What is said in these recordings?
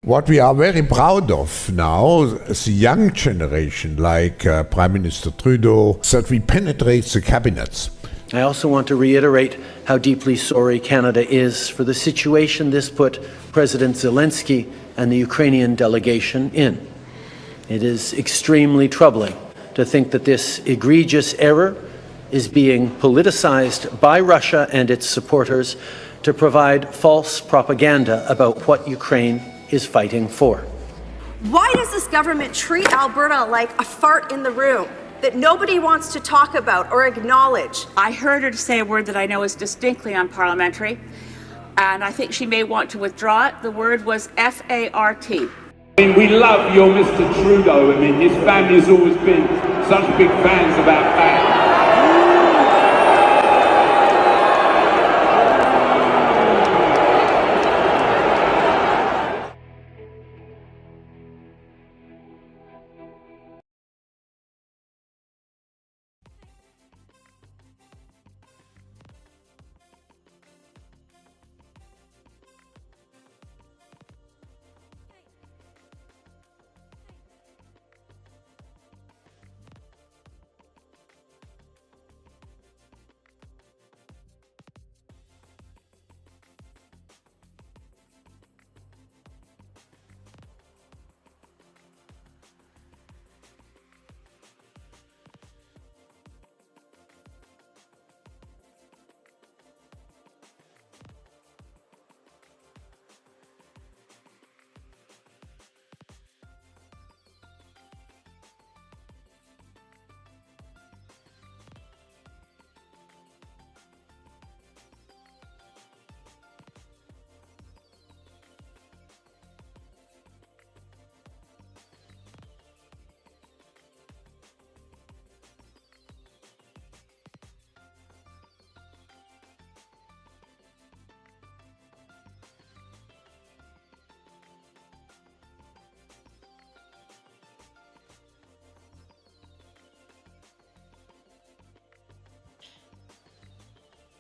What we are very proud of now, the young generation, like Prime Minister Trudeau, that we penetrate the cabinets. I also want to reiterate how deeply sorry Canada is for the situation this put President Zelensky and the Ukrainian delegation in. It is extremely troubling to think that this egregious error is being politicized by Russia and its supporters to provide false propaganda about what Ukraine is fighting for. Why does this government treat Alberta like a fart in the room that nobody wants to talk about or acknowledge? I heard her say a word that I know is distinctly unparliamentary, and I think she may want to withdraw it. The word was F-A-R-T. I mean, we love your Mr. Trudeau. I mean, his family's always been such big fans about that.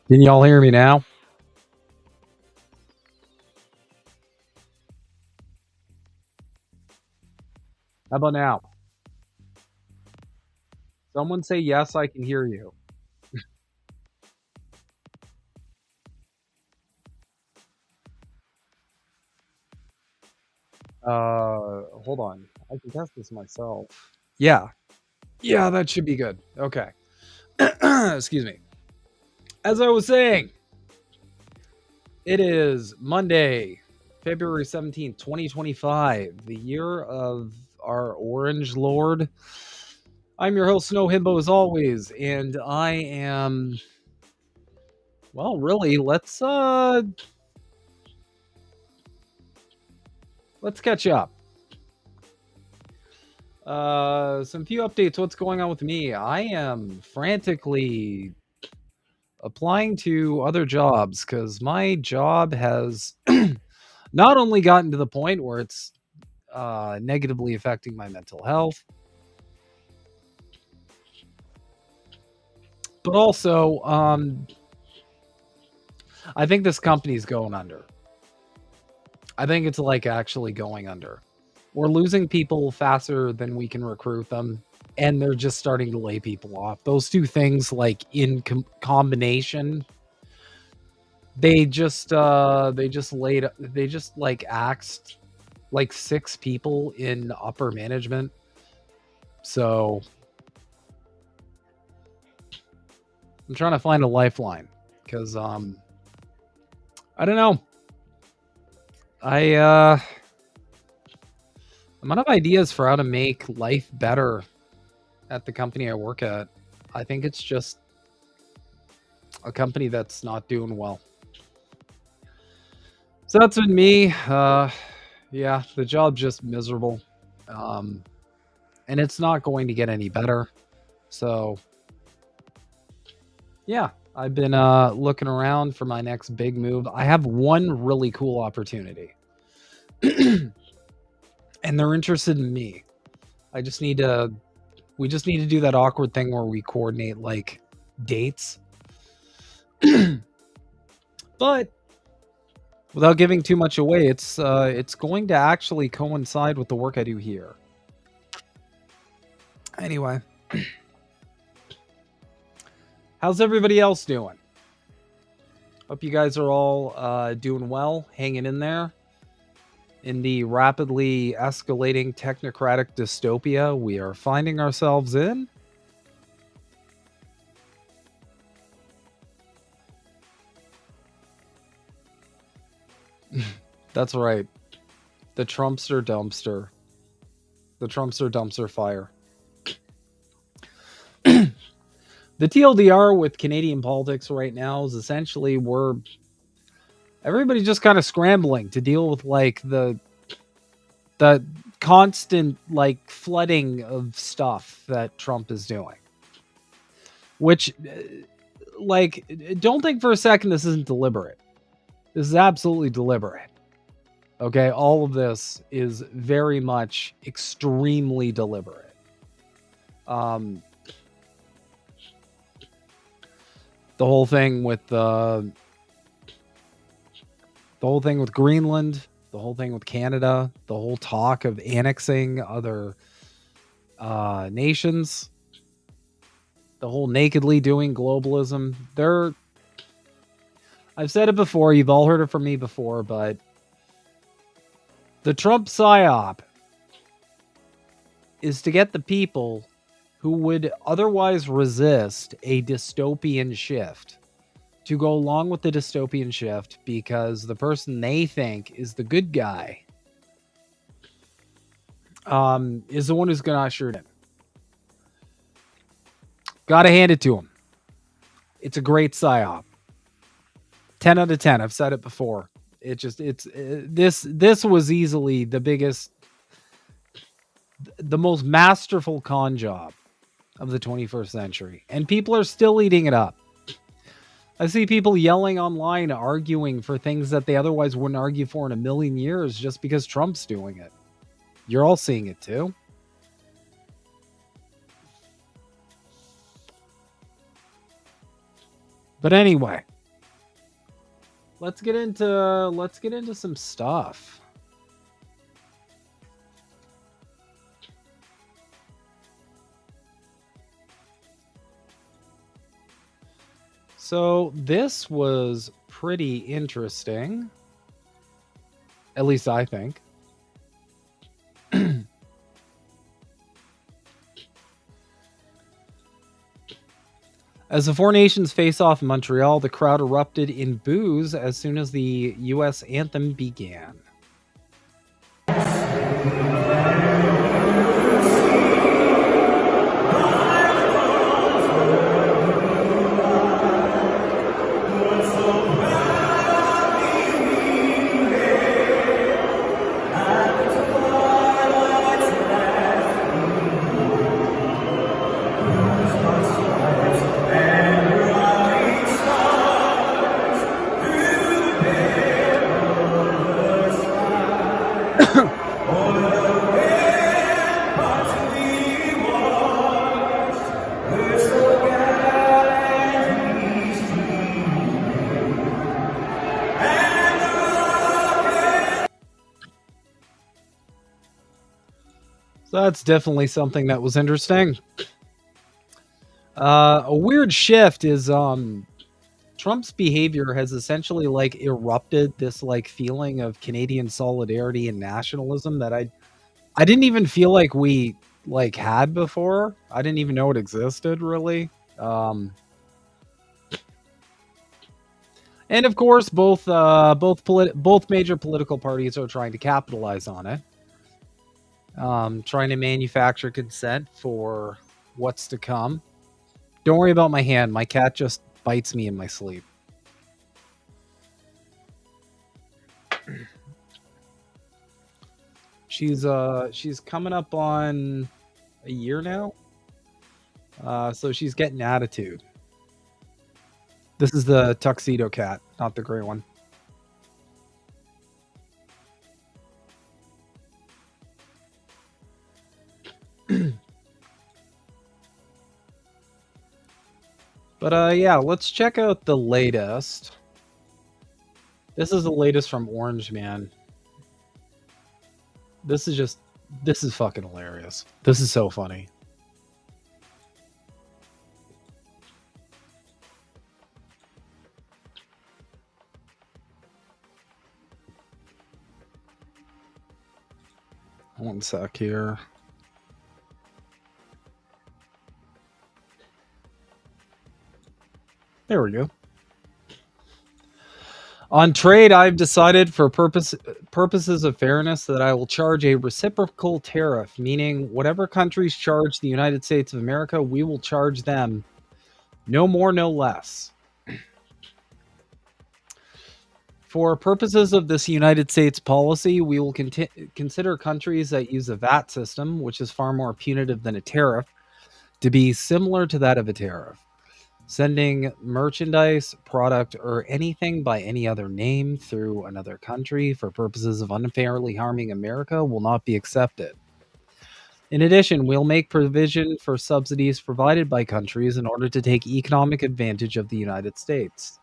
Can y'all hear me now? How about now? Someone say yes, I can hear you. Hold on. I can test this myself. Yeah. Yeah, that should be good. Okay. Excuse me. As I was saying, it is Monday, February 17th, 2025, the year of our Orange Lord. I'm your host, Snow Himbo, as always, and I am, well, really, let's catch up. Some few updates. What's going on with me? I am frantically applying to other jobs because my job has not only gotten to the point where it's negatively affecting my mental health, but also I think this company's going under. I think it's like actually going under. We're losing people faster than we can recruit them, and they're just starting to lay people off. Those two things, like in combination, they just like axed like 6 people in upper management. So I'm trying to find a lifeline because I don't know. I'm out of ideas for how to make life better at the company I work at. I think it's just a company that's not doing well. So that's been me. Yeah, the job's just miserable. And it's not going to get any better. So yeah, I've been looking around for my next big move. I have one really cool opportunity. And they're interested in me. We just need to do that awkward thing where we coordinate like dates. But without giving too much away, it's going to actually coincide with the work I do here. Anyway, how's everybody else doing? Hope you guys are all doing well, hanging in there. In the rapidly escalating technocratic dystopia we are finding ourselves in. That's right. The Trumpster dumpster. The Trumpster dumpster fire. The TLDR with Canadian politics right now is essentially everybody's just kind of scrambling to deal with like the constant like flooding of stuff that Trump is doing. Which like, don't think for a second this isn't deliberate. This is absolutely deliberate. Okay, all of this is very much extremely deliberate. The whole thing with Greenland, the whole thing with Canada, the whole talk of annexing other nations, the whole nakedly doing globalism. I've said it before, you've all heard it from me before, but the Trump psyop is to get the people who would otherwise resist a dystopian shift to go along with the dystopian shift because the person they think is the good guy is the one who's going to usher it in. Gotta hand it to him. It's a great psyop. 10 out of 10. I've said it before. This was easily the biggest, the most masterful con job of the 21st century. And people are still eating it up. I see people yelling online, arguing for things that they otherwise wouldn't argue for in a million years just because Trump's doing it. You're all seeing it too. But anyway, let's get into some stuff. So this was pretty interesting. At least I think. As the four nations face off in Montreal, the crowd erupted in boos as soon as the U.S. anthem began. That's definitely something that was interesting. A weird shift is Trump's behavior has essentially like erupted this like feeling of Canadian solidarity and nationalism that I didn't even feel like we like had before. I didn't even know it existed really. And of course, both major political parties are trying to capitalize on it. Trying to manufacture consent for what's to come. Don't worry about my hand. My cat just bites me in my sleep. She's coming up on a year now. So she's getting attitude. This is the tuxedo cat, not the gray one. But yeah, let's check out the latest. This is the latest from Orange, man. This is fucking hilarious. This is so funny. One sec here. There we go. On trade, I've decided for purposes of fairness that I will charge a reciprocal tariff, meaning whatever countries charge the United States of America, we will charge them. No more, no less. For purposes of this United States policy, we will consider countries that use a VAT system, which is far more punitive than a tariff, to be similar to that of a tariff. Sending merchandise, product, or anything by any other name through another country for purposes of unfairly harming America will not be accepted. In addition, we'll make provision for subsidies provided by countries in order to take economic advantage of the United States.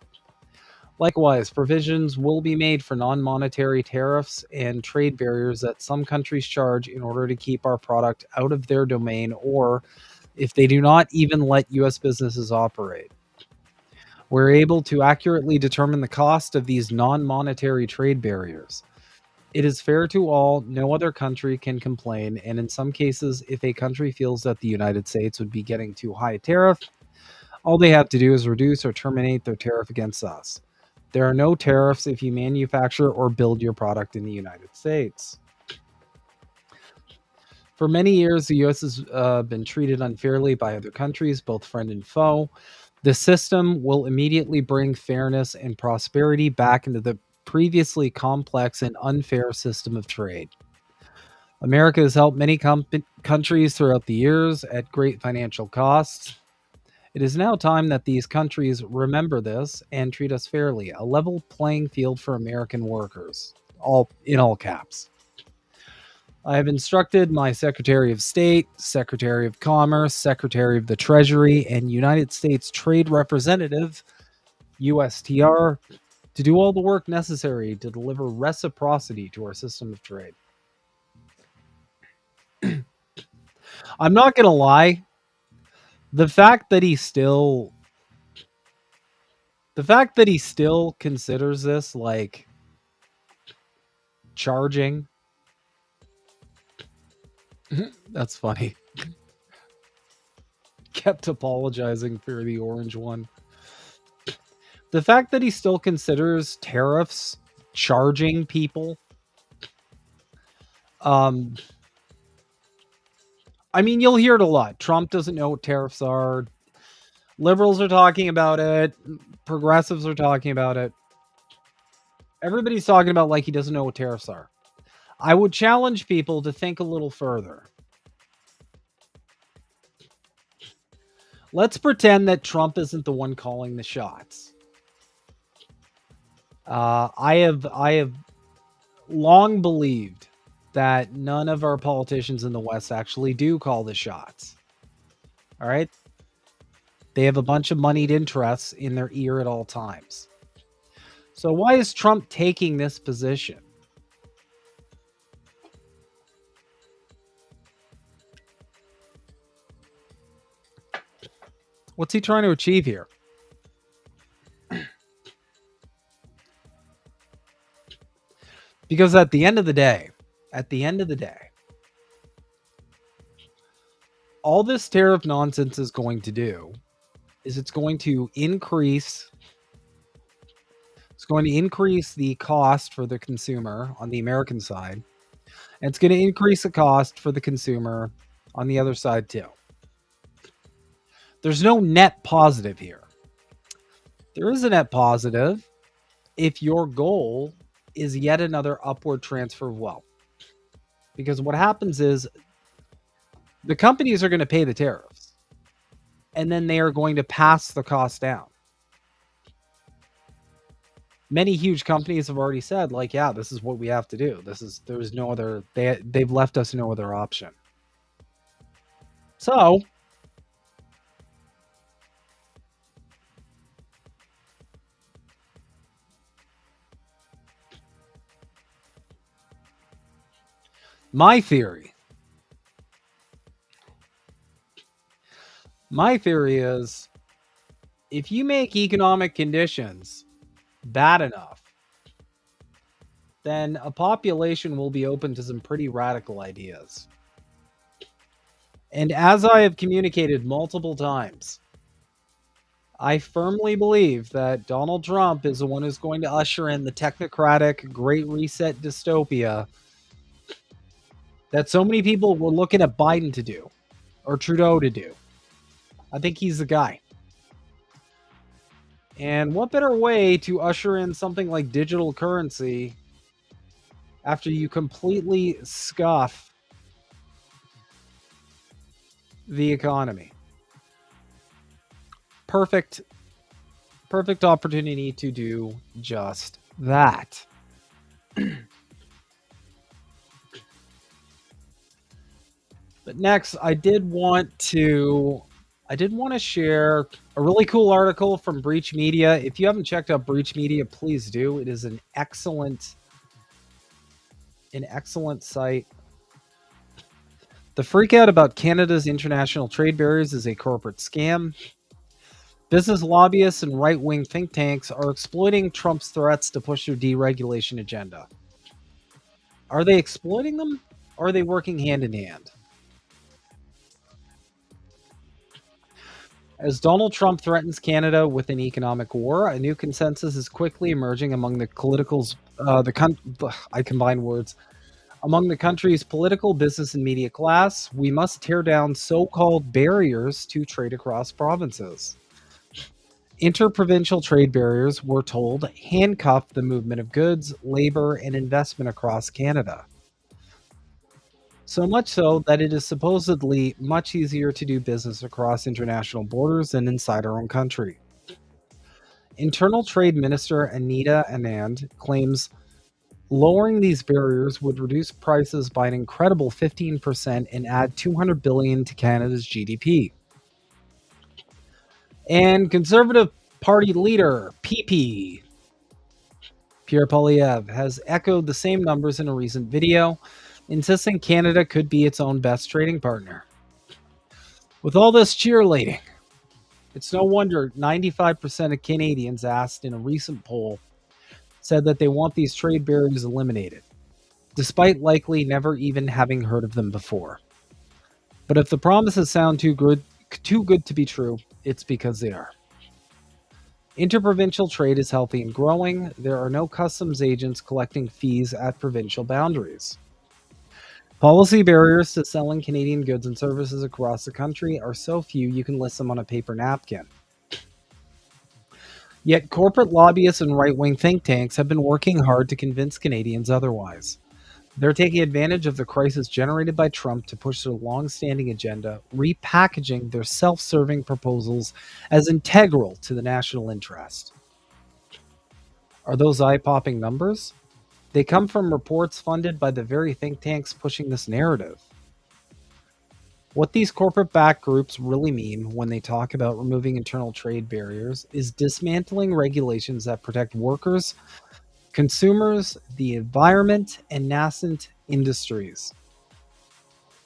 Likewise, provisions will be made for non-monetary tariffs and trade barriers that some countries charge in order to keep our product out of their domain, or if they do not even let U.S. businesses operate. We're able to accurately determine the cost of these non-monetary trade barriers. It is fair to all, no other country can complain, and in some cases, if a country feels that the United States would be getting too high a tariff, all they have to do is reduce or terminate their tariff against us. There are no tariffs if you manufacture or build your product in the United States. For many years, the U.S. has been treated unfairly by other countries, both friend and foe. The system will immediately bring fairness and prosperity back into the previously complex and unfair system of trade. America has helped many countries throughout the years at great financial costs. It is now time that these countries remember this and treat us fairly, a level playing field for American workers, in all caps. I have instructed my Secretary of State, Secretary of Commerce, Secretary of the Treasury, and United States Trade Representative, USTR, to do all the work necessary to deliver reciprocity to our system of trade. I'm not going to lie. The fact that he still considers this like charging. That's funny. Kept apologizing for the orange one. The fact that he still considers tariffs charging people. I mean, you'll hear it a lot. Trump doesn't know what tariffs are. Liberals are talking about it. Progressives are talking about it. Everybody's talking about like he doesn't know what tariffs are. I would challenge people to think a little further. Let's pretend that Trump isn't the one calling the shots. I have long believed that none of our politicians in the West actually do call the shots. All right? They have a bunch of moneyed interests in their ear at all times. So why is Trump taking this position? What's he trying to achieve here? Because at the end of the day, all this tariff nonsense is going to do is it's going to increase the cost for the consumer on the American side. And it's going to increase the cost for the consumer on the other side too. There's no net positive here. There is a net positive if your goal is yet another upward transfer of wealth. Because what happens is the companies are going to pay the tariffs, and then they are going to pass the cost down. Many huge companies have already said, like, yeah, this is what we have to do. There's no other, they've left us no other option. So My theory is if you make economic conditions bad enough, then a population will be open to some pretty radical ideas. And as I have communicated multiple times, I firmly believe that Donald Trump is the one who's going to usher in the technocratic Great Reset dystopia that so many people were looking at Biden to do, or Trudeau to do. I think he's the guy. And what better way to usher in something like digital currency after you completely scuff the economy? Perfect opportunity to do just that. But next, I did want to share a really cool article from Breach Media. If you haven't checked out Breach Media, please do. It is an excellent site. The freak out about Canada's international trade barriers is a corporate scam. Business lobbyists and right-wing think tanks are exploiting Trump's threats to push their deregulation agenda. Are they exploiting them, or are they working hand in hand? As Donald Trump threatens Canada with an economic war, a new consensus is quickly emerging among the politicals. I combine words. Among the country's political, business, and media class, we must tear down so-called barriers to trade across provinces. Interprovincial trade barriers, we're told, handcuff the movement of goods, labor, and investment across Canada. So much so that it is supposedly much easier to do business across international borders than inside our own country. Internal Trade Minister Anita Anand claims lowering these barriers would reduce prices by an incredible 15% and add $200 billion to Canada's GDP. And Conservative Party leader, PP, Pierre Poilievre, has echoed the same numbers in a recent video, insisting Canada could be its own best trading partner. With all this cheerleading, it's no wonder 95% of Canadians asked in a recent poll said that they want these trade barriers eliminated, despite likely never even having heard of them before. But if the promises sound too good to be true, it's because they are. Interprovincial trade is healthy and growing. There are no customs agents collecting fees at provincial boundaries. Policy barriers to selling Canadian goods and services across the country are so few you can list them on a paper napkin. Yet corporate lobbyists and right-wing think tanks have been working hard to convince Canadians otherwise. They're taking advantage of the crisis generated by Trump to push their long-standing agenda, repackaging their self-serving proposals as integral to the national interest. Are those eye-popping numbers? They come from reports funded by the very think tanks pushing this narrative. What these corporate-backed groups really mean when they talk about removing internal trade barriers is dismantling regulations that protect workers, consumers, the environment, and nascent industries.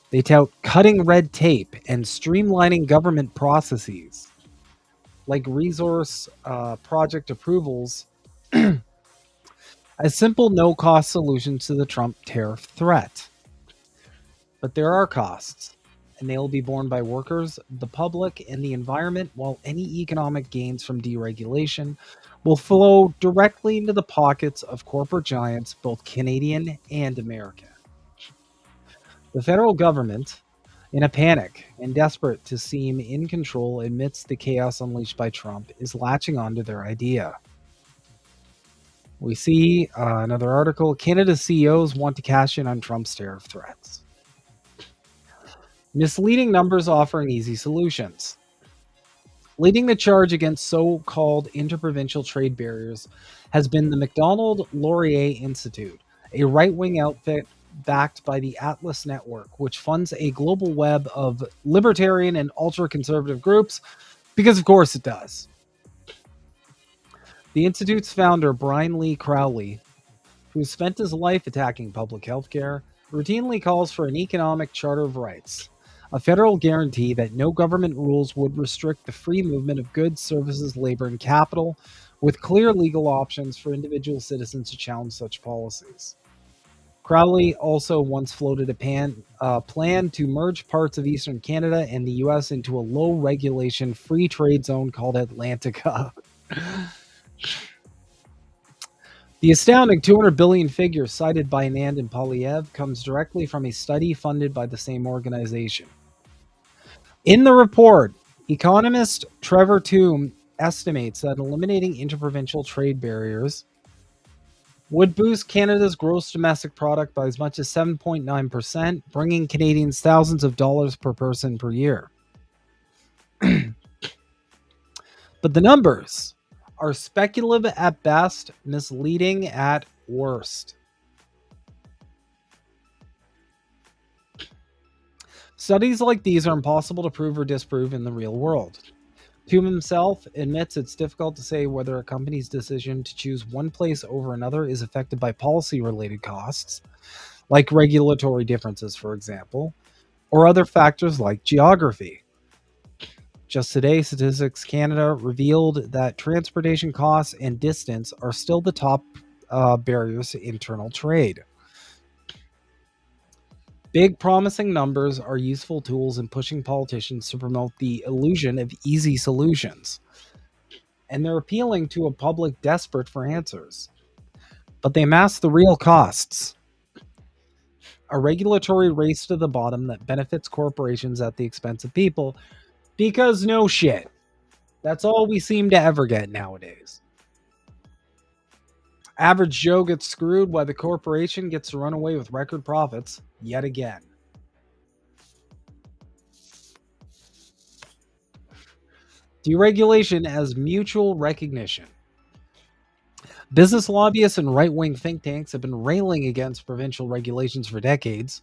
They tout cutting red tape and streamlining government processes, like resource project approvals, as simple no-cost solutions to the Trump tariff threat. But there are costs, and they will be borne by workers, the public, and the environment, while any economic gains from deregulation will flow directly into the pockets of corporate giants, both Canadian and American. The federal government, in a panic and desperate to seem in control amidst the chaos unleashed by Trump, is latching onto their idea. We see another article. Canada's CEOs want to cash in on Trump's tariff threats. Misleading numbers offering easy solutions. Leading the charge against so-called interprovincial trade barriers has been the Macdonald Laurier Institute, a right-wing outfit backed by the Atlas Network, which funds a global web of libertarian and ultra-conservative groups, because of course it does. The Institute's founder, Brian Lee Crowley, who spent his life attacking public health care, routinely calls for an economic charter of rights, a federal guarantee that no government rules would restrict the free movement of goods, services, labor, and capital, with clear legal options for individual citizens to challenge such policies. Crowley also once floated a plan to merge parts of eastern Canada and the US into a low regulation free trade zone called Atlantica. The astounding 200 billion figure cited by Anand and Polyev comes directly from a study funded by the same organization. In the report, economist Trevor Toome estimates that eliminating interprovincial trade barriers would boost Canada's gross domestic product by as much as 7.9%, bringing Canadians thousands of dollars per person per year. But the numbers are speculative at best, misleading at worst. Studies like these are impossible to prove or disprove in the real world. Toome himself admits it's difficult to say whether a company's decision to choose one place over another is affected by policy-related costs, like regulatory differences, for example, or other factors like geography. Just today, Statistics Canada revealed that transportation costs and distance are still the top barriers to internal trade. Big, promising numbers are useful tools in pushing politicians to promote the illusion of easy solutions. And they're appealing to a public desperate for answers. But they mask the real costs. A regulatory race to the bottom that benefits corporations at the expense of people, because no shit. That's all we seem to ever get nowadays. Average Joe gets screwed while the corporation gets to run away with record profits yet again. Deregulation as mutual recognition. Business lobbyists and right-wing think tanks have been railing against provincial regulations for decades,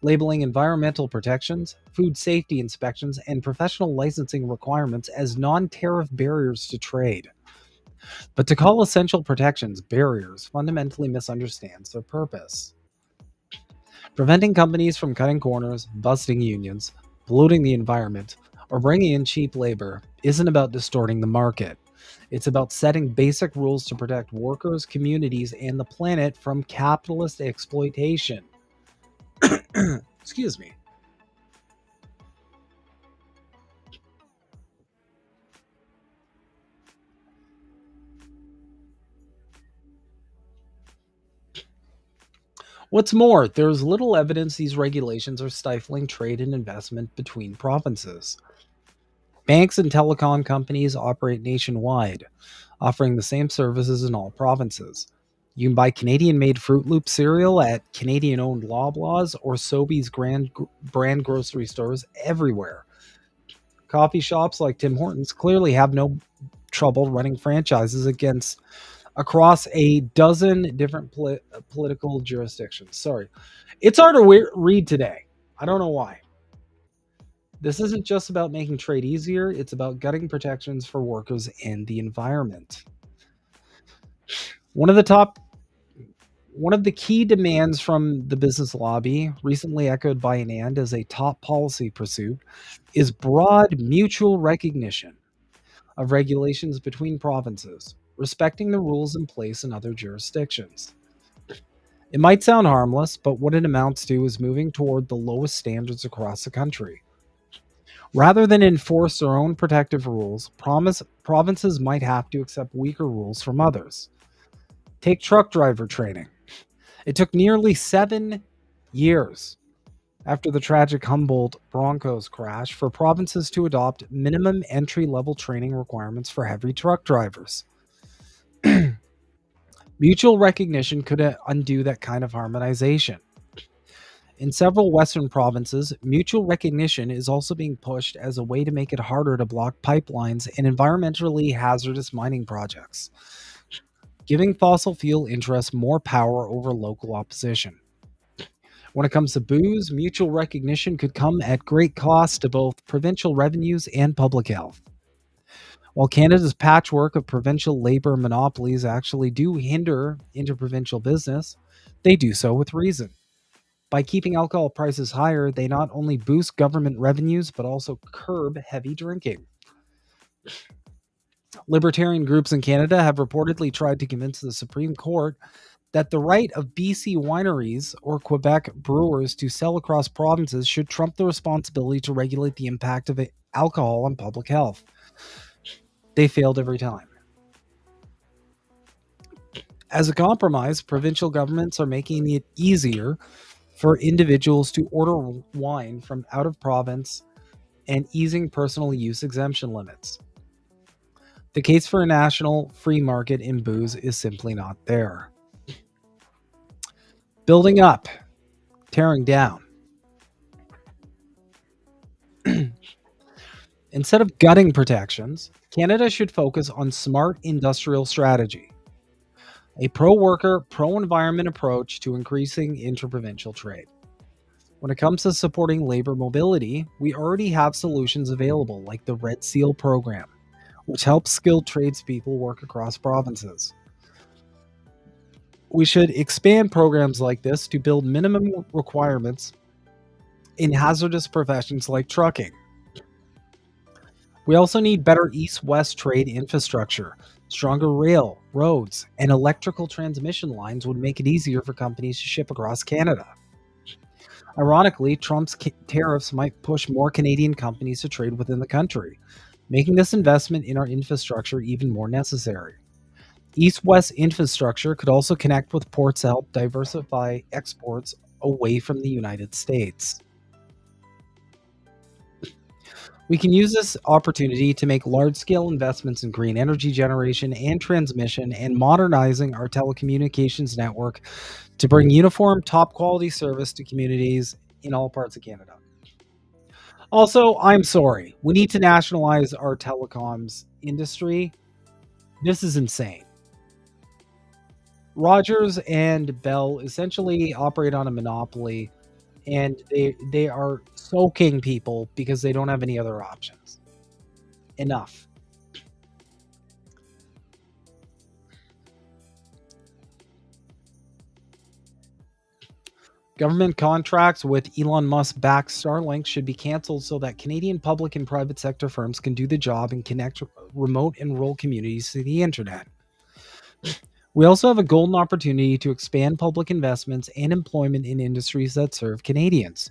labeling environmental protections, food safety inspections, and professional licensing requirements as non-tariff barriers to trade. But to call essential protections barriers fundamentally misunderstands their purpose. Preventing companies from cutting corners, busting unions, polluting the environment, or bringing in cheap labor isn't about distorting the market. It's about setting basic rules to protect workers, communities, and the planet from capitalist exploitation. Excuse me. What's more, there's little evidence these regulations are stifling trade and investment between provinces. Banks and telecom companies operate nationwide, offering the same services in all provinces. You can buy Canadian-made Fruit Loop cereal at Canadian-owned Loblaws or Sobeys brand grocery stores everywhere. Coffee shops like Tim Hortons clearly have no trouble running franchises across a dozen different political jurisdictions. Sorry. It's hard to read today. I don't know why. This isn't just about making trade easier, it's about gutting protections for workers and the environment. One of the key demands from the business lobby, recently echoed by Anand as a top policy pursuit, is broad mutual recognition of regulations between provinces, respecting the rules in place in other jurisdictions. It might sound harmless, but what it amounts to is moving toward the lowest standards across the country. Rather than enforce their own protective rules, provinces might have to accept weaker rules from others. Take truck driver training. It took nearly 7 years after the tragic Humboldt Broncos crash for provinces to adopt minimum entry-level training requirements for heavy truck drivers. Mutual recognition could undo that kind of harmonization. In several Western provinces, mutual recognition is also being pushed as a way to make it harder to block pipelines and environmentally hazardous mining projects, giving fossil fuel interests more power over local opposition. When it comes to booze, mutual recognition could come at great cost to both provincial revenues and public health. While Canada's patchwork of provincial labor monopolies actually do hinder interprovincial business, they do so with reason. By keeping alcohol prices higher, they not only boost government revenues, but also curb heavy drinking. Libertarian groups in Canada have reportedly tried to convince the Supreme Court that the right of BC wineries or Quebec brewers to sell across provinces should trump the responsibility to regulate the impact of alcohol on public health. They failed every time. As a compromise, provincial governments are making it easier for individuals to order wine from out of province and easing personal use exemption limits. The case for a national free market in booze is simply not there. Building up, tearing down. Instead of gutting protections, Canada should focus on smart industrial strategy, a pro-worker, pro-environment approach to increasing interprovincial trade. When it comes to supporting labor mobility, we already have solutions available like the Red Seal program, which helps skilled tradespeople work across provinces. We should expand programs like this to build minimum requirements in hazardous professions like trucking. We also need better east-west trade infrastructure. Stronger rail, roads, and electrical transmission lines would make it easier for companies to ship across Canada. Ironically, Trump's tariffs might push more Canadian companies to trade within the country, making this investment in our infrastructure even more necessary. East-west infrastructure could also connect with ports to help diversify exports away from the United States. We can use this opportunity to make large-scale investments in green energy generation and transmission and modernizing our telecommunications network to bring uniform, top-quality service to communities in all parts of Canada. Also, I'm sorry, we need to nationalize our telecoms industry. This is insane. Rogers and Bell essentially operate on a monopoly, and they are soaking people because they don't have any other options. Enough. Government contracts with Elon Musk-backed Starlink should be canceled so that Canadian public and private sector firms can do the job and connect remote and rural communities to the internet. We also have a golden opportunity to expand public investments and employment in industries that serve Canadians.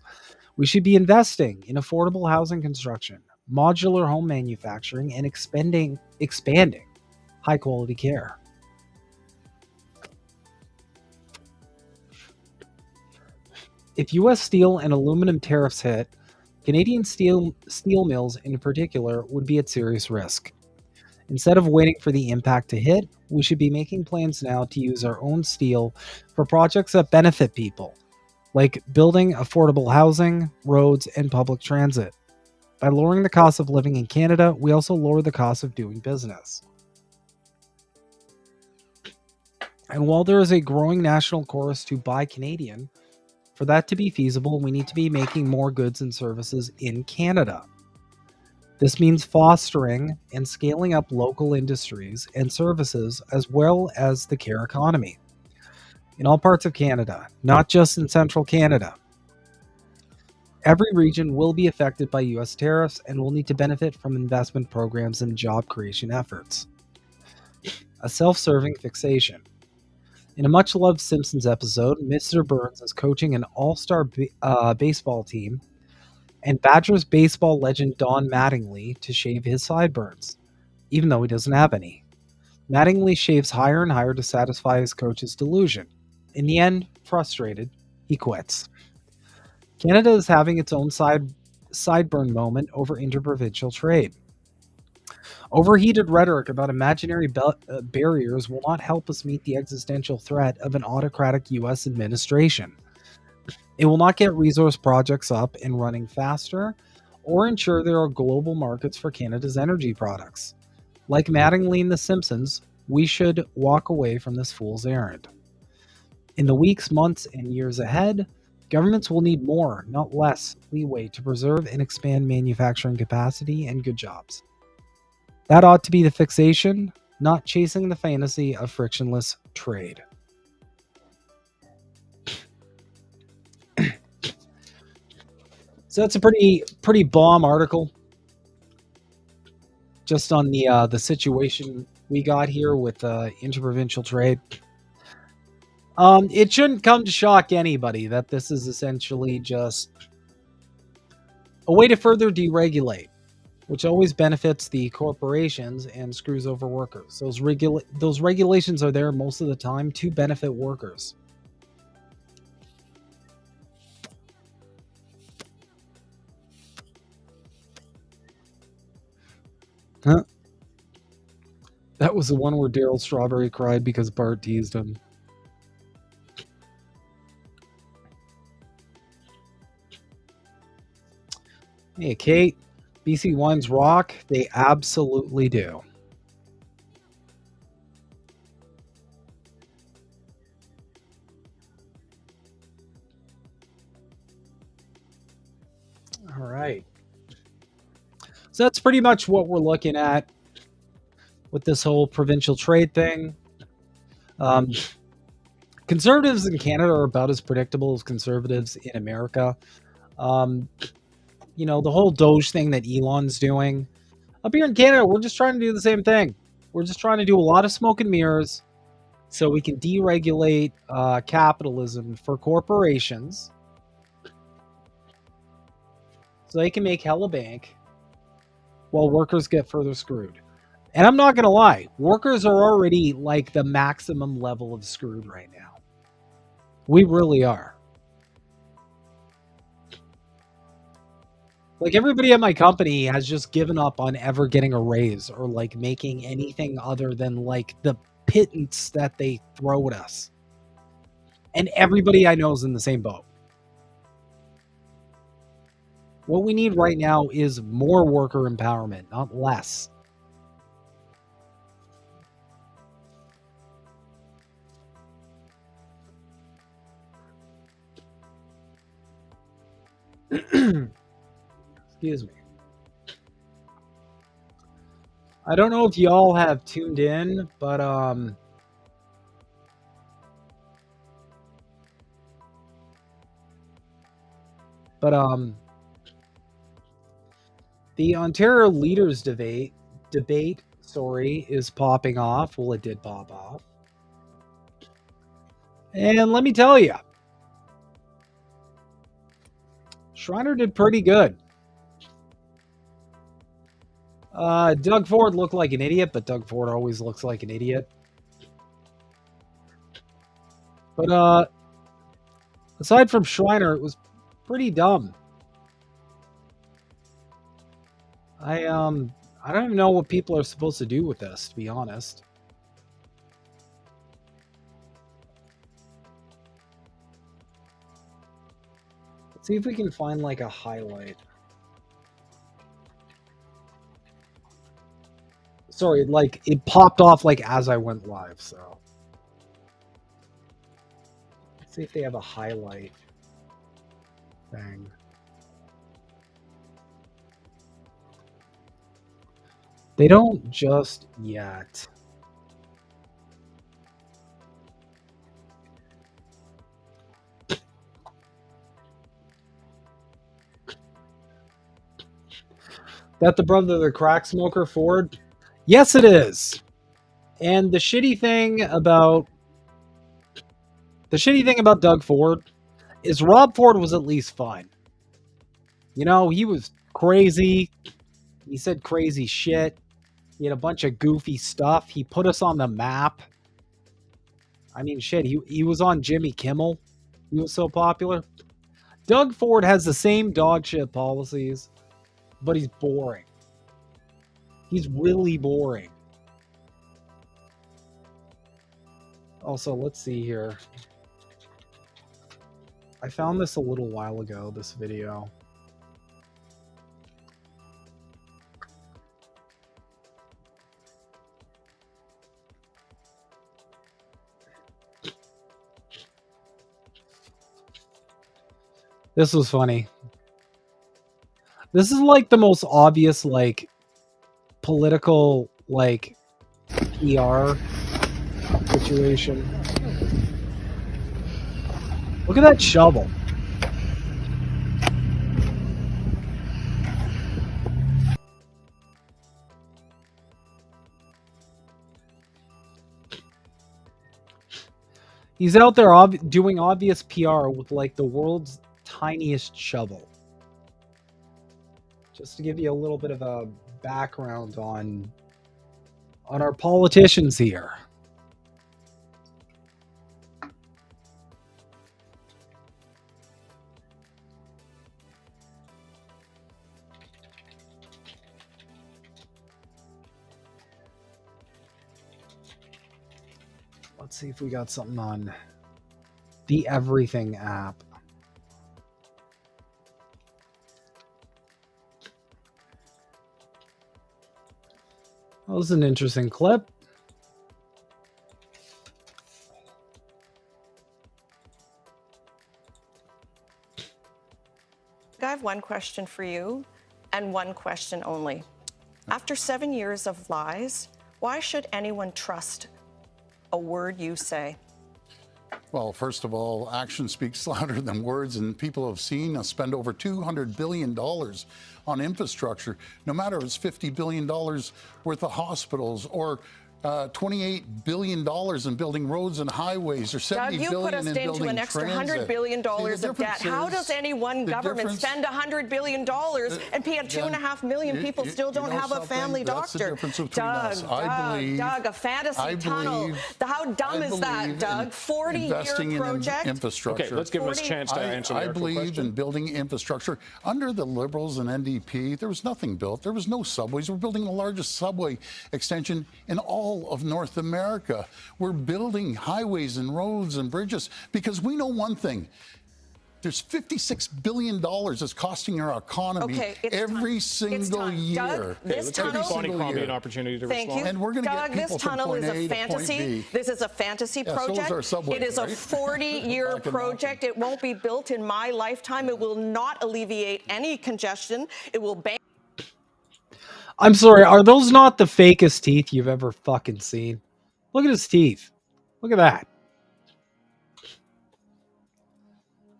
We should be investing in affordable housing construction, modular home manufacturing, and expanding high-quality care. If U.S. steel and aluminum tariffs hit, Canadian steel mills in particular would be at serious risk. Instead of waiting for the impact to hit, we should be making plans now to use our own steel for projects that benefit people, like building affordable housing, roads, and public transit. By lowering the cost of living in Canada, we also lower the cost of doing business. And while there is a growing national chorus to buy Canadian, for that to be feasible, we need to be making more goods and services in Canada. This means fostering and scaling up local industries and services as well as the care economy in all parts of Canada, not just in central Canada. Every region will be affected by U.S. tariffs and will need to benefit from investment programs and job creation efforts. A self-serving fixation. In a much-loved Simpsons episode, Mr. Burns is coaching an all-star baseball team and Badgers baseball legend Don Mattingly to shave his sideburns, even though he doesn't have any. Mattingly shaves higher and higher to satisfy his coach's delusion. In the end, frustrated, he quits. Canada is having its own sideburn moment over interprovincial trade. Overheated rhetoric about imaginary barriers will not help us meet the existential threat of an autocratic U.S. administration. It will not get resource projects up and running faster or ensure there are global markets for Canada's energy products. Like Mattingly in The Simpsons, we should walk away from this fool's errand. In the weeks, months, and years ahead, governments will need more, not less, leeway to preserve and expand manufacturing capacity and good jobs. That ought to be the fixation, not chasing the fantasy of frictionless trade. So that's a pretty bomb article. Just on the situation we got here with interprovincial trade. It shouldn't come to shock anybody that this is essentially just a way to further deregulate, which always benefits the corporations and screws over workers. Those regulations are there most of the time to benefit workers. Huh? That was the one where Daryl Strawberry cried because Bart teased him. Hey, Kate. BC wines rock. They absolutely do. All right. So that's pretty much what we're looking at with this whole provincial trade thing. Conservatives in Canada are about as predictable as conservatives in America. You know, the whole Doge thing that Elon's doing. Up here in Canada, we're just trying to do the same thing. We're just trying to do a lot of smoke and mirrors so we can deregulate capitalism for corporations so they can make hella bank while workers get further screwed. And I'm not going to lie, workers are already like the maximum level of screwed right now. We really are. Like, everybody at my company has just given up on ever getting a raise or like making anything other than like the pittance that they throw at us. And everybody I know is in the same boat. What we need right now is more worker empowerment, not less. Excuse me. I don't know if y'all have tuned in, but the Ontario leaders debate, is popping off. Well, it did pop off. And let me tell you, Schreiner did pretty good. Doug Ford looked like an idiot, but Doug Ford always looks like an idiot. But aside from Schreiner, it was pretty dumb. I don't even know what people are supposed to do with this, to be honest. Let's see if we can find like a highlight. Sorry, like it popped off like as I went live, so. Let's see if they have a highlight thing. They don't just yet. That the brother of the crack smoker Ford? Yes, it is. And the shitty thing about Doug Ford is Rob Ford was at least fine. You know, he was crazy. He said crazy shit. He had a bunch of goofy stuff. He put us on the map. I mean, shit, he was on Jimmy Kimmel. He was so popular. Doug Ford has the same dog shit policies, but he's boring. He's really boring. Also, let's see here. I found this a little while ago, this video. This was funny. This is like the most obvious, like, political, like, PR situation. Look at that shovel. He's out there doing obvious PR with like the world's tiniest shovel. Just to give you a little bit of a background on our politicians here. Let's see if we got something on the Everything app. That was an interesting clip. I have one question for you, and one question only. After 7 years of lies, why should anyone trust a word you say? Well, first of all, action speaks louder than words, and people have seen us spend over $200 billion on infrastructure, no matter if it's $50 billion worth of hospitals or $28 billion in building roads and highways, or $70 billion in building transit. Doug, you put us into an extra $100 billion of debt. How does any one government spend $100 billion and pay 2.5 million people still don't have a family doctor? That's the difference between us. Doug, a fantasy tunnel. How dumb is that, Doug? 40-year project. In infrastructure. Okay, let's give him a chance to answer the I believe question. in building infrastructure. Under the Liberals and NDP, there was nothing built. There was no subways. We're building the largest subway extension in all of North America. We're building highways and roads and bridges because we know one thing. There's $56 billion that's costing our economy every single year. Doug, this tunnel, an opportunity to thank respond. you. And we're going to get people this tunnel from is point a A to fantasy. point B. This is a fantasy project. So is our subway, it is right? a 40-year project. It won't be built in my lifetime. It will not alleviate any congestion. It will bank. I'm sorry, are those not the fakest teeth you've ever fucking seen? Look at his teeth. Look at that.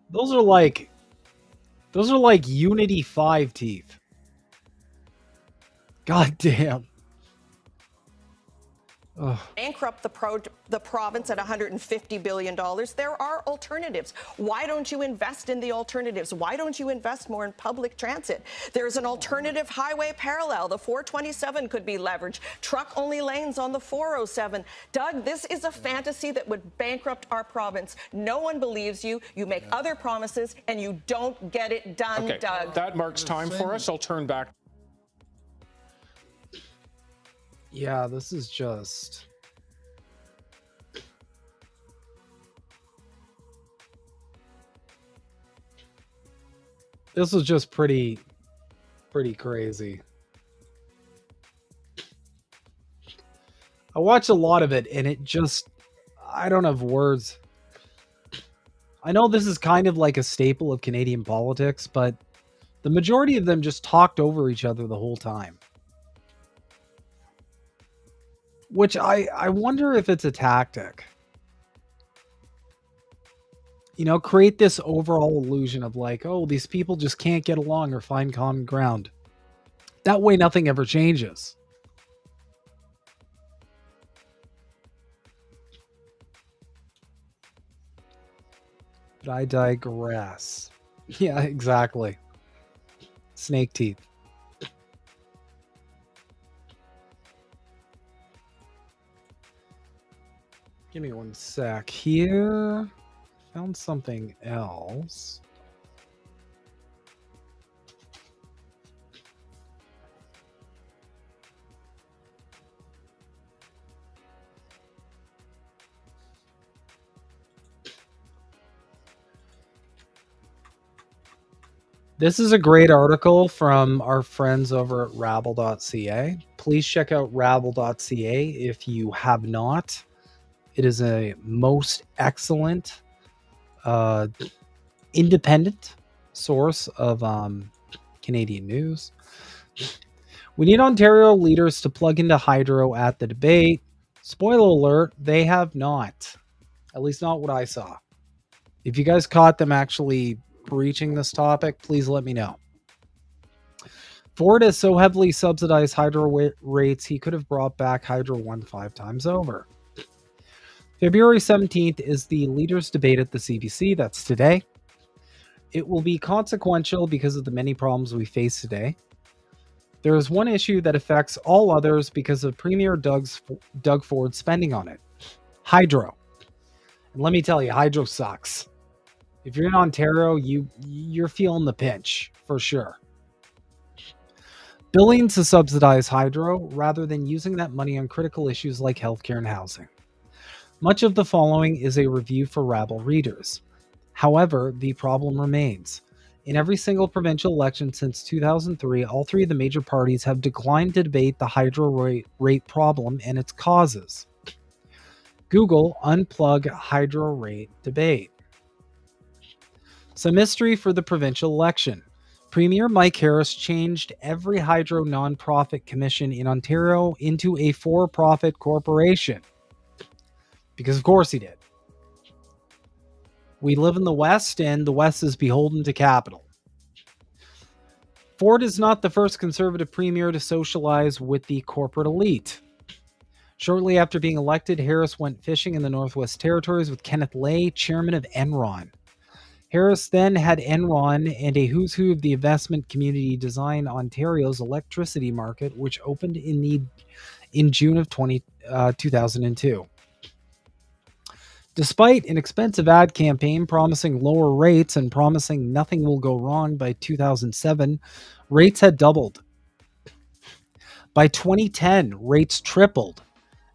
Those are like Unity 5 teeth. God damn. Bankrupt the province at $150 billion. There are alternatives. Why don't you invest in the alternatives? Why don't you invest more in public transit? There's an alternative highway parallel. The 427 could be leveraged. Truck-only lanes on the 407. Doug, this is a fantasy that would bankrupt our province. No one believes you. You make other promises, and you don't get it done, Okay, Doug. that marks time for us. I'll turn back. Yeah, this is just... This was just pretty crazy. I watched a lot of it, and it just... I don't have words. I know this is kind of like a staple of Canadian politics, but the majority of them just talked over each other the whole time. Which I wonder if it's a tactic. You know, create this overall illusion of like, oh, these people just can't get along or find common ground. That way nothing ever changes. But I digress. Yeah, exactly. Snake teeth. Give me one sec here. Found something else. This is a great article from our friends over at rabble.ca. Please check out rabble.ca if you have not. It is a most excellent, independent source of Canadian news. We need Ontario leaders to plug into hydro at the debate. Spoiler alert, they have not. At least not what I saw. If you guys caught them actually breaching this topic, please let me know. Ford has so heavily subsidized hydro rates, he could have brought back Hydro 1 5 times over. February 17th is the leaders' debate at the CBC. That's today. It will be consequential because of the many problems we face today. There is one issue that affects all others because of Premier Doug Ford's spending on it. Hydro. And let me tell you, hydro sucks. If you're in Ontario, you're feeling the pinch for sure. Billions to subsidize hydro rather than using that money on critical issues like healthcare and housing. Much of the following is a review for rabble readers. However, the problem remains. In every single provincial election since 2003, all three of the major parties have declined to debate the hydro rate problem and its causes. Google unplug hydro rate debate. Some mystery for the provincial election. Premier Mike Harris changed every hydro nonprofit commission in Ontario into a for-profit corporation. Because of course he did. We live in the West, and the West is beholden to capital. Ford is not the first Conservative premier to socialize with the corporate elite. Shortly after being elected, Harris went fishing in the Northwest Territories with Kenneth Lay, chairman of Enron. Harris then had Enron and a who's who of the investment community design Ontario's electricity market, which opened in June of 2002. Despite an expensive ad campaign promising lower rates and promising nothing will go wrong by 2007, rates had doubled. By 2010, rates tripled.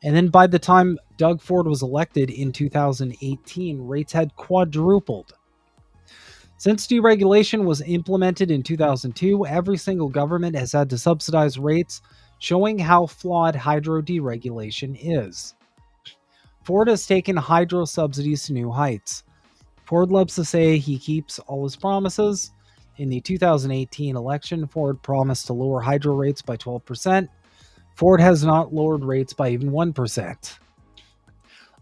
And then by the time Doug Ford was elected in 2018, rates had quadrupled. Since deregulation was implemented in 2002, every single government has had to subsidize rates, showing how flawed hydro deregulation is. Ford has taken hydro subsidies to new heights. Ford loves to say he keeps all his promises. In the 2018 election, Ford promised to lower hydro rates by 12%. Ford has not lowered rates by even 1%.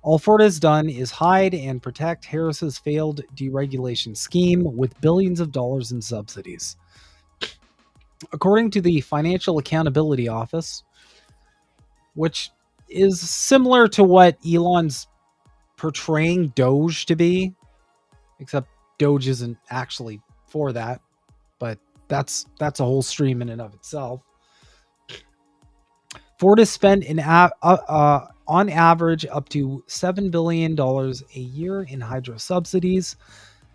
All Ford has done is hide and protect Harris's failed deregulation scheme with billions of dollars in subsidies. According to the Financial Accountability Office, which is similar to what Elon's portraying Doge to be, except Doge isn't actually for that, but that's a whole stream in and of itself. Ford has spent on average up to $7 billion a year in hydro subsidies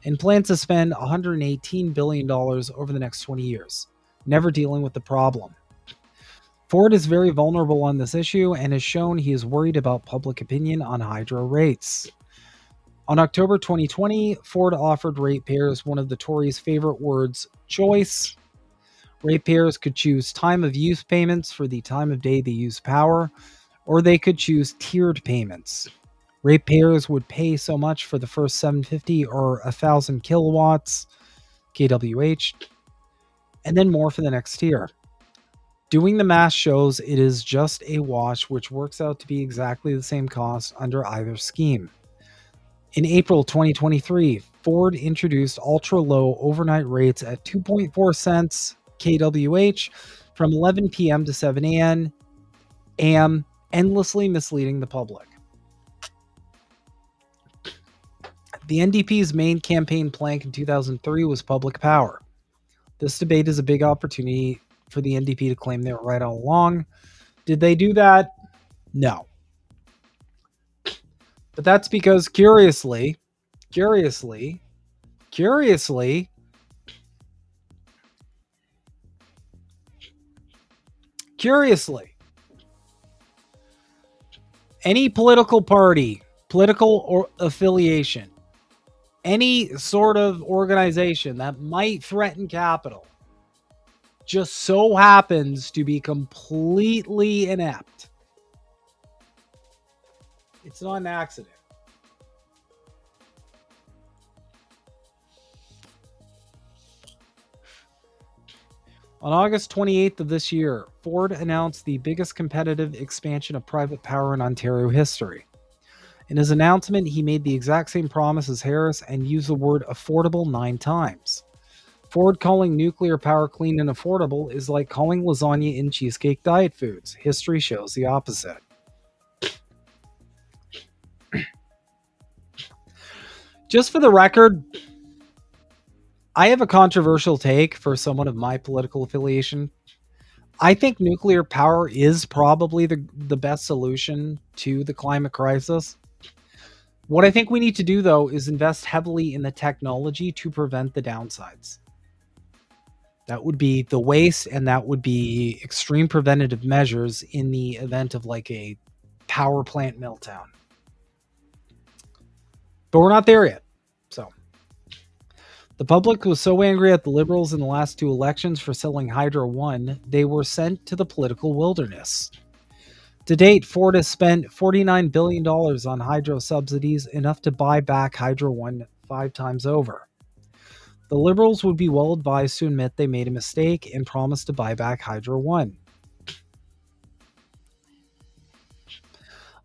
and plans to spend $118 billion over the next 20 years, never dealing with the problem. Ford is very vulnerable on this issue and has shown he is worried about public opinion on hydro rates. On October 2020, Ford offered ratepayers one of the Tories' favorite words, choice. Ratepayers could choose time of use payments for the time of day they use power, or they could choose tiered payments. Ratepayers would pay so much for the first 750 or 1,000 kilowatts, kWh, and then more for the next tier. Doing the math shows it is just a wash, which works out to be exactly the same cost under either scheme. In April 2023, Ford introduced ultra-low overnight rates at 2.4 cents kWh from 11 p.m. to 7 a.m., endlessly misleading the public. The NDP's main campaign plank in 2003 was public power. This debate is a big opportunity for the NDP to claim they were right all along. Did they do that? No. But that's because curiously, any political party, political or affiliation, any sort of organization that might threaten capital just so happens to be completely inept. It's not an accident. On August 28th of this year, Ford announced the biggest competitive expansion of private power in Ontario history. In his announcement, he made the exact same promise as Harris and used the word affordable 9 times. Ford calling nuclear power clean and affordable is like calling lasagna and cheesecake diet foods. History shows the opposite. Just for the record, I have a controversial take for someone of my political affiliation. I think nuclear power is probably the best solution to the climate crisis. What I think we need to do, though, is invest heavily in the technology to prevent the downsides. That would be the waste, and that would be extreme preventative measures in the event of like a power plant meltdown. But we're not there yet. So the public was so angry at the Liberals in the last 2 elections for selling Hydro One, they were sent to the political wilderness. To date, Ford has spent $49 billion on hydro subsidies, enough to buy back Hydro One 5 times over. The Liberals would be well advised to admit they made a mistake and promise to buy back Hydro One.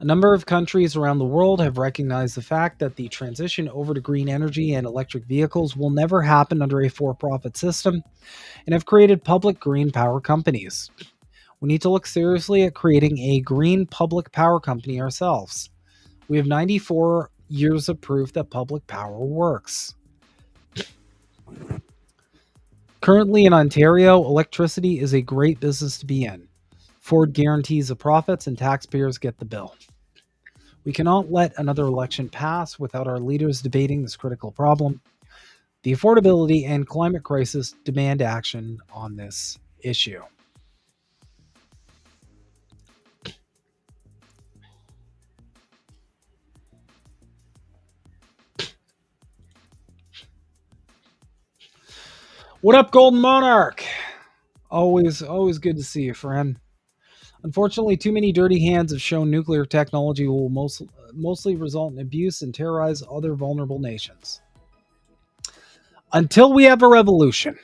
A number of countries around the world have recognized the fact that the transition over to green energy and electric vehicles will never happen under a for-profit system, and have created public green power companies. We need to look seriously at creating a green public power company ourselves. We have 94 years of proof that public power works. Currently in Ontario, electricity is a great business to be in. Ford guarantees the profits and taxpayers get the bill. We cannot let another election pass without our leaders debating this critical problem. The affordability and climate crisis demand action on this issue. What up, Golden Monarch? Always good to see you, friend. Unfortunately, too many dirty hands have shown nuclear technology will mostly result in abuse and terrorize other vulnerable nations. Until we have a revolution.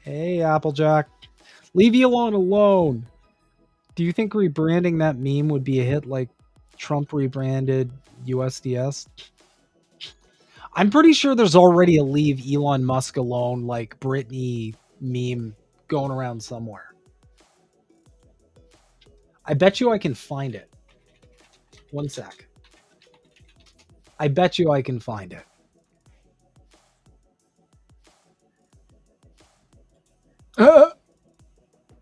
Hey, Applejack. Leave Elon alone. Do you think rebranding that meme would be a hit like Trump rebranded USDS? I'm pretty sure there's already a leave Elon Musk alone like Britney meme going around somewhere. I bet you I can find it. One sec. I bet you I can find it.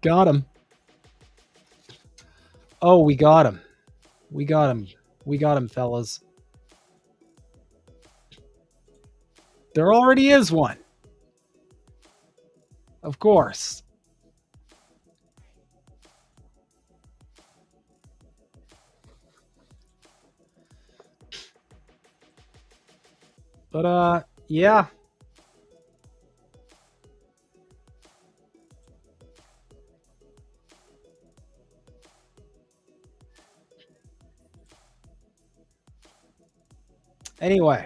Got him. Oh, we got him. We got him. We got him, fellas. There already is one. Of course. But, yeah. Anyway.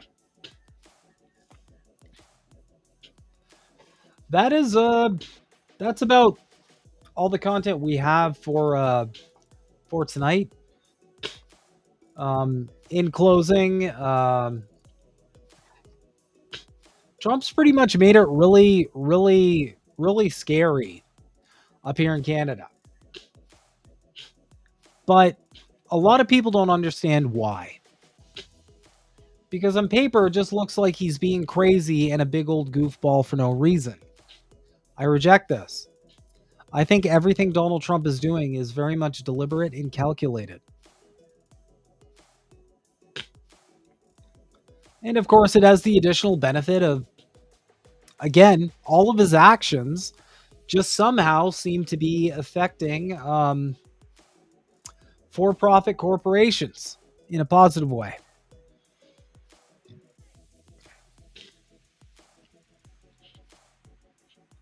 That is, that's about all the content we have for tonight. In closing, Trump's pretty much made it really scary up here in Canada. But a lot of people don't understand why. Because on paper, it just looks like he's being crazy and a big old goofball for no reason. I reject this. I think everything Donald Trump is doing is very much deliberate and calculated. And of course, it has the additional benefit of, again, all of his actions just somehow seem to be affecting for-profit corporations in a positive way.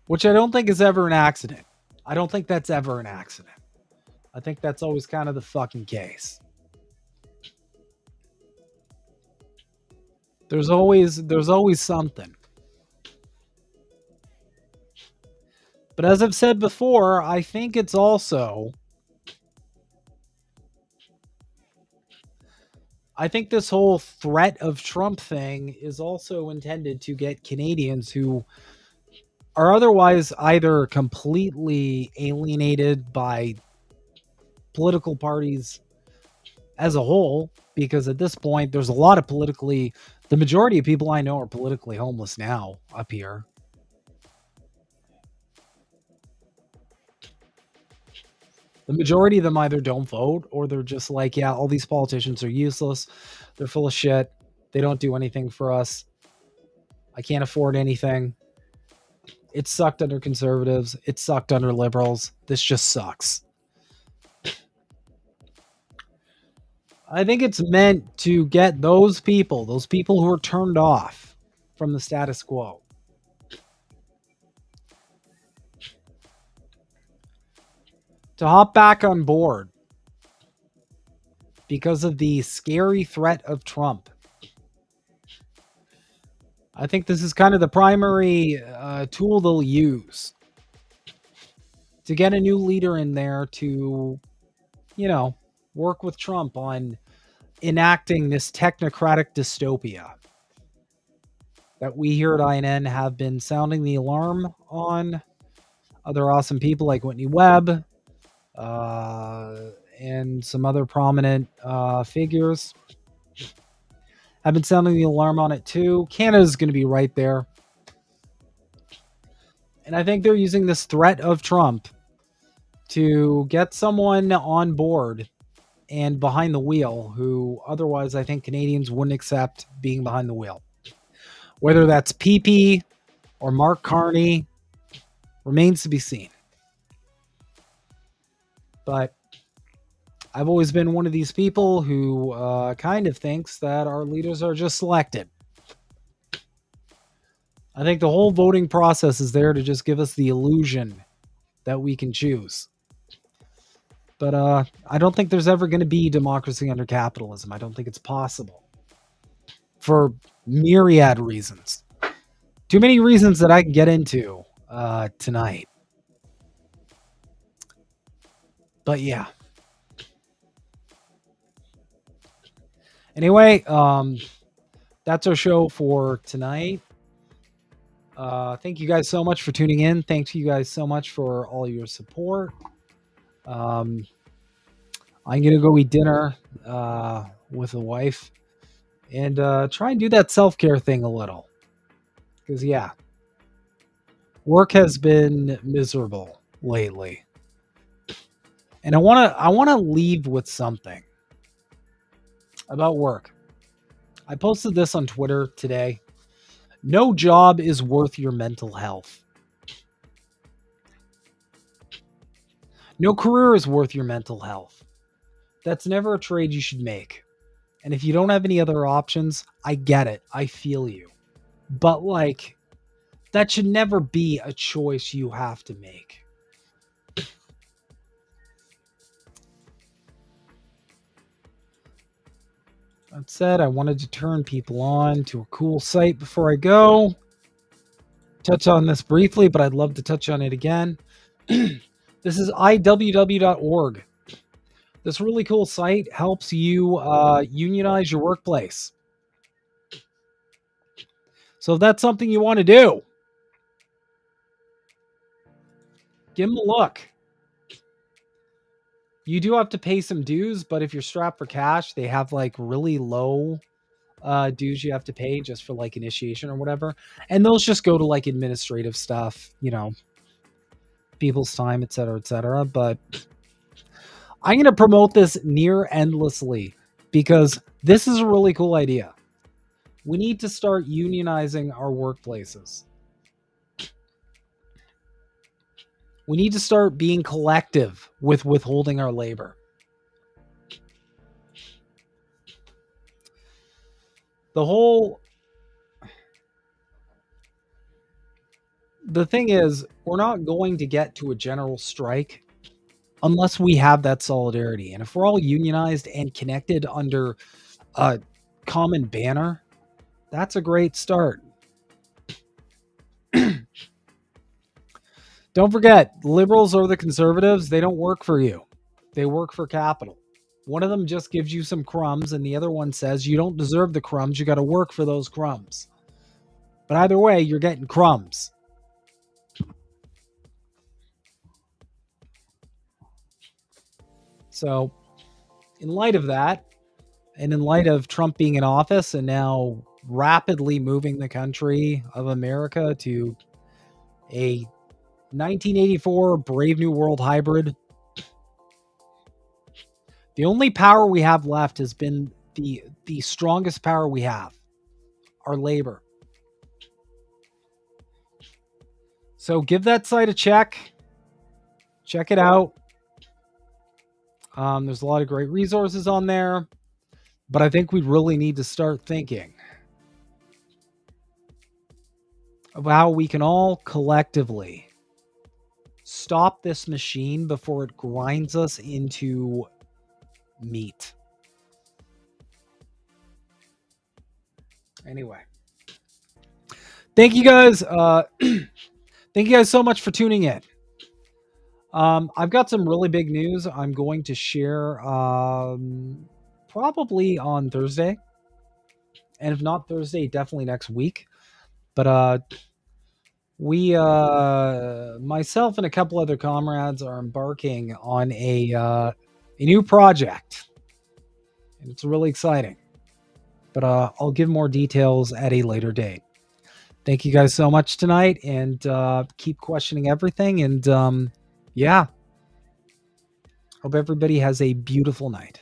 Which I don't think is ever an accident. I don't think that's ever an accident. I think that's always kind of the fucking case. There's always something. But as I've said before, I think it's also... I think this whole threat of Trump thing is also intended to get Canadians who are otherwise either completely alienated by political parties as a whole, because at this point, there's a lot of the majority of people I know are politically homeless now up here. The majority of them either don't vote or they're just like, yeah, all these politicians are useless. They're full of shit. They don't do anything for us. I can't afford anything. It sucked under conservatives. It sucked under liberals. This just sucks. I think it's meant to get those people who are turned off from the status quo, to hop back on board because of the scary threat of Trump. I think this is kind of the primary tool they'll use to get a new leader in there to, work with Trump on enacting this technocratic dystopia that we here at INN have been sounding the alarm on. Other awesome people like Whitney Webb and some other prominent figures have been sounding the alarm on it too. Canada's going to be right there. And I think they're using this threat of Trump to get someone on board and behind the wheel who otherwise I think Canadians wouldn't accept being behind the wheel. Whether that's PP or Mark Carney remains to be seen. But I've always been one of these people who kind of thinks that our leaders are just selected. I think the whole voting process is there to just give us the illusion that we can choose. But I don't think there's ever going to be democracy under capitalism. I don't think it's possible. For myriad reasons. Too many reasons that I can get into tonight. But yeah. Anyway, that's our show for tonight. Thank you guys so much for tuning in. Thank you guys so much for all your support. I'm gonna go eat dinner with the wife and try and do that self-care thing a little. Because yeah, work has been miserable lately. And I wanna leave with something about work. I posted this on Twitter today. No job is worth your mental health. No career is worth your mental health. That's never a trade you should make. And if you don't have any other options, I get it. I feel you. But that should never be a choice you have to make. That said, I wanted to turn people on to a cool site before I go. Touch on this briefly, but I'd love to touch on it again. This is iww.org. This really cool site helps you unionize your workplace. So if that's something you want to do, give them a look. You do have to pay some dues, but if you're strapped for cash, they have really low dues you have to pay just for initiation or whatever. And those just go to administrative stuff, people's time, etc., etc. But I'm going to promote this near endlessly because this is a really cool idea. We need to start unionizing our workplaces. We need to start being collective with withholding our labor. The thing is, we're not going to get to a general strike unless we have that solidarity. And if we're all unionized and connected under a common banner, that's a great start. Don't forget, liberals or the conservatives, they don't work for you. They work for capital. One of them just gives you some crumbs, and the other one says you don't deserve the crumbs. You got to work for those crumbs. But either way, you're getting crumbs. So in light of that, and in light of Trump being in office and now rapidly moving the country of America to a 1984 Brave New World hybrid, the only power we have left has been the strongest power we have, our labor. So give that site a check. Check it out. There's a lot of great resources on there, but I think we really need to start thinking of how we can all collectively stop this machine before it grinds us into meat. Anyway, thank you guys. Thank you guys so much for tuning in. I've got some really big news I'm going to share probably on Thursday. And if not Thursday, definitely next week. But we, myself and a couple other comrades are embarking on a new project. And it's really exciting. But I'll give more details at a later date. Thank you guys so much tonight, and keep questioning everything. And yeah, hope everybody has a beautiful night.